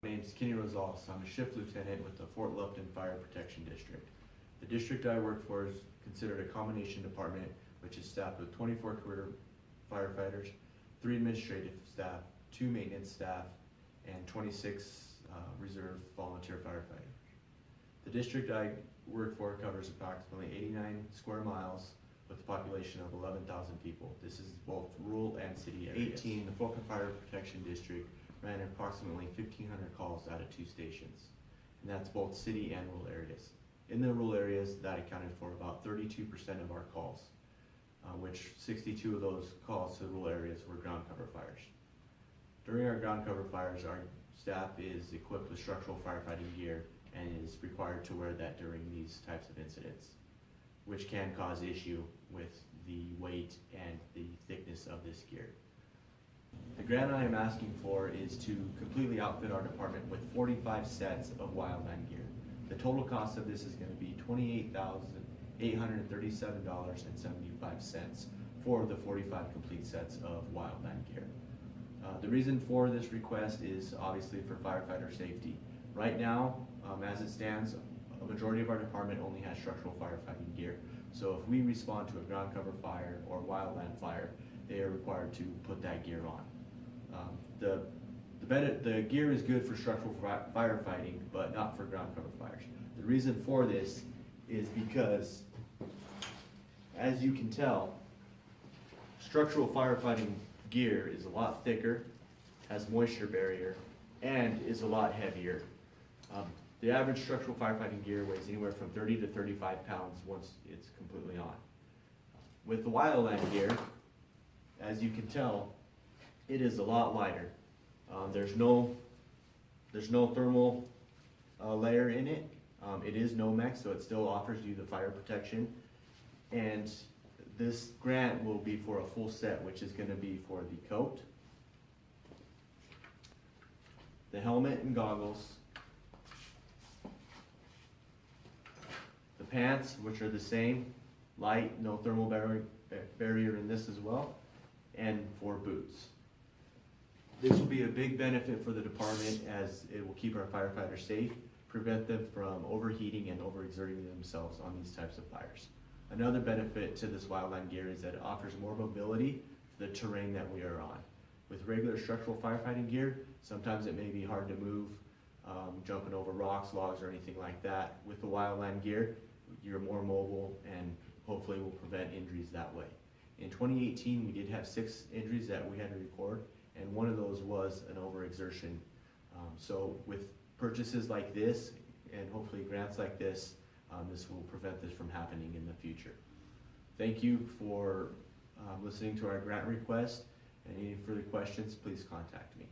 My name is Kenny Rosales. I'm a shift lieutenant with the Fort Lupton Fire Protection District. The district I work for is considered a combination department, which is staffed with 24 career firefighters, 3 administrative staff, 2 maintenance staff, and 26 reserve volunteer firefighters. The district I work for covers approximately 89 square miles with a population of 11,000 people. This is both rural and city areas. The Fulton Fire Protection District ran approximately 1,500 calls out of 2 stations, and that's both city and rural areas. In the rural areas, that accounted for about 32% of our calls, which 62 of those calls to the rural areas were ground cover fires. During our ground cover fires, our staff is equipped with structural firefighting gear and is required to wear that during these types of incidents, which can cause issue with the weight and the thickness of this gear. The grant I am asking for is to completely outfit our department with 45 sets of Wildland gear. The total cost of this is going to be $28,837.75 for the 45 complete sets of Wildland gear. The reason for this request is obviously for firefighter safety. Right now, as it stands, a majority of our department only has structural firefighting gear. So if we respond to a ground cover fire or wildland fire, they are required to put that gear on. The gear is good for structural firefighting, but not for ground cover fires. The reason for this is because, as you can tell, structural firefighting gear is a lot thicker, has moisture barrier, and is a lot heavier. The average structural firefighting gear weighs anywhere from 30 to 35 pounds once it's completely on. With the Wildland gear, as you can tell, it is a lot lighter. There's no thermal layer in it. It is Nomex, so it still offers you the fire protection. And this grant will be for a full set, which is going to be for the coat, the helmet and goggles, the pants, which are the same, light, no thermal barrier in this as well, and 4 boots. This will be a big benefit for the department as it will keep our firefighters safe, prevent them from overheating and overexerting themselves on these types of fires. Another benefit to this Wildland gear is that it offers more mobility to the terrain that we are on. With regular structural firefighting gear, sometimes it may be hard to move, jumping over rocks, logs, or anything like that. With the Wildland gear, you're more mobile and hopefully will prevent injuries that way. In 2018, we did have 6 injuries that we had to record, and one of those was an overexertion. So with purchases like this, and hopefully grants like this, this will prevent this from happening in the future. Thank you for listening to our grant request, and any further questions, please contact me.